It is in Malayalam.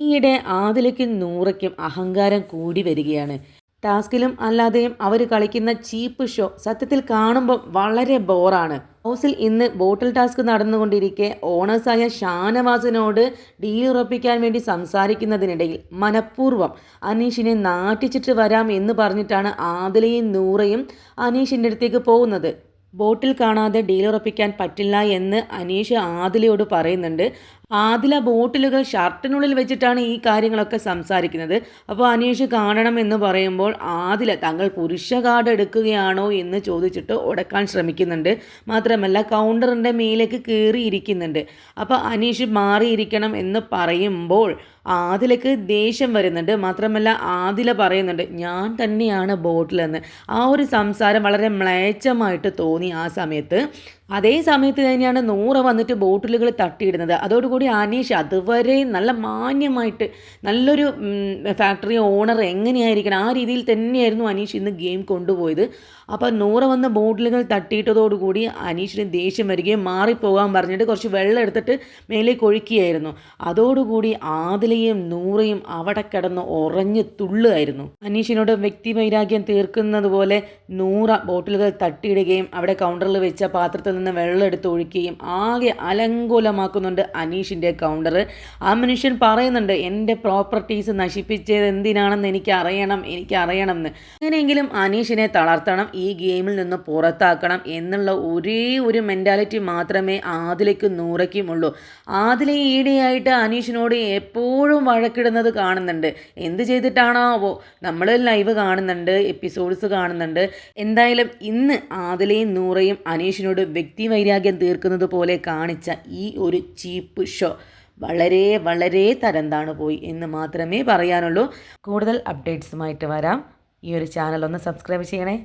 ഈയിടെ ആദിലയ്ക്കും നൂറയ്ക്കും അഹങ്കാരം കൂടി വരികയാണ്. ടാസ്കിലും അല്ലാതെയും അവർ കളിക്കുന്ന ചീപ്പ് ഷോ സത്യത്തിൽ കാണുമ്പോൾ വളരെ ബോറാണ്. ഹൗസിൽ ഇന്ന് ബോട്ടിൽ ടാസ്ക് നടന്നുകൊണ്ടിരിക്കെ ഓണേഴ്സായ ഷാനവാസിനോട് ഡീൽ ഉറപ്പിക്കാൻ വേണ്ടി സംസാരിക്കുന്നതിനിടയിൽ മനഃപൂർവ്വം അനീഷിനെ നാട്ടിച്ചിട്ട് വരാം എന്ന് പറഞ്ഞിട്ടാണ് ആദിലയും നൂറയും അനീഷിൻ്റെ അടുത്തേക്ക് പോകുന്നത്. ബോട്ടിൽ കാണാതെ ഡീൽ ഉറപ്പിക്കാൻ പറ്റില്ല എന്ന് അനീഷ് ആദിലയോട് പറയുന്നുണ്ട്. ആദില ബോട്ടിലുകൾ ഷർട്ടിനുള്ളിൽ വെച്ചിട്ടാണ് ഈ കാര്യങ്ങളൊക്കെ സംസാരിക്കുന്നത്. അപ്പോൾ അനീഷ് കാണണം എന്ന് പറയുമ്പോൾ ആദില തങ്ങൾ പുരുഷ കാർഡ് എടുക്കുകയാണോ എന്ന് ചോദിച്ചിട്ട് ഉടക്കാൻ ശ്രമിക്കുന്നുണ്ട്. മാത്രമല്ല കൗണ്ടറിൻ്റെ മേലേക്ക് കയറിയിരിക്കുന്നുണ്ട്. അപ്പോൾ അനീഷ് മാറിയിരിക്കണം എന്ന് പറയുമ്പോൾ ആദിലക്ക് ദേഷ്യം വരുന്നുണ്ട്. മാത്രമല്ല ആദില പറയുന്നുണ്ട് ഞാൻ തന്നെയാണ് ബോട്ടിലെന്ന്. ആ ഒരു സംസാരം വളരെ മ്ലേച്ഛമായിട്ട് തോന്നി ആ സമയത്ത്. അതേ സമയത്ത് തന്നെയാണ് നൂറ വന്നിട്ട് ബോട്ടിലുകൾ തട്ടിയിടുന്നത്. അതോടുകൂടി അനീഷ് അതുവരെ നല്ല മാന്യമായിട്ട് നല്ലൊരു ഫാക്ടറി ഓണർ എങ്ങനെയായിരിക്കണം ആ രീതിയിൽ തന്നെയായിരുന്നു അനീഷ് ഇന്ന് ഗെയിം കൊണ്ടുപോയത്. അപ്പോൾ നൂറ വന്ന് ബോട്ടിലുകൾ തട്ടിയിട്ടതോടുകൂടി അനീഷിന് ദേഷ്യം വരികയും മാറിപ്പോകാൻ പറഞ്ഞിട്ട് കുറച്ച് വെള്ളം എടുത്തിട്ട് മേലേക്ക് ഒഴുക്കിയായിരുന്നു. അതോടുകൂടി ആദിലയും നൂറയും അവിടെ കിടന്ന് ഉറഞ്ഞ് തുള്ളുമായിരുന്നു. അനീഷിനോട് വ്യക്തി വൈരാഗ്യം തീർക്കുന്നത് പോലെ നൂറ ബോട്ടിലുകൾ തട്ടിയിടുകയും അവിടെ കൗണ്ടറിൽ വെച്ച പാത്രത്തിൽ നിന്ന് വെള്ളം എടുത്ത് ഒഴിക്കുകയും ആകെ അലങ്കോലമാക്കുന്നുണ്ട് അനീഷിൻ്റെ കൗണ്ടർ. ആ മനുഷ്യൻ പറയുന്നുണ്ട് എൻ്റെ പ്രോപ്പർട്ടീസ് നശിപ്പിച്ചത് എന്തിനാണെന്ന് എനിക്കറിയണം എന്ന്. അങ്ങനെയെങ്കിലും അനീഷിനെ തളർത്തണം, ഈ ഗെയിമിൽ നിന്ന് പുറത്താക്കണം എന്നുള്ള ഒരേ ഒരു മെൻറ്റാലിറ്റി മാത്രമേ ആദിലയ്ക്കും നൂറയ്ക്കും ഉള്ളൂ. ആദില ഈടെയായിട്ട് അനീഷിനോട് എപ്പോഴും വഴക്കിടുന്നത് കാണുന്നുണ്ട്. എന്ത് ചെയ്തിട്ടാണാവോ? നമ്മൾ ലൈവ് കാണുന്നുണ്ട്, എപ്പിസോഡ്സ് കാണുന്നുണ്ട്. എന്തായാലും ഇന്ന് ആദിലയും നൂറയും അനീഷിനോട് വ്യക്തി വൈരാഗ്യം തീർക്കുന്നത് പോലെ കാണിച്ച ഈ ഒരു ചീപ്പ് ഷോ വളരെ വളരെ തരംതാണു പോയി എന്ന് മാത്രമേ പറയാനുള്ളൂ. കൂടുതൽ അപ്ഡേറ്റ്സുമായിട്ട് വരാം. ഈ ഒരു ചാനൽ ഒന്ന് സബ്സ്ക്രൈബ് ചെയ്യണേ.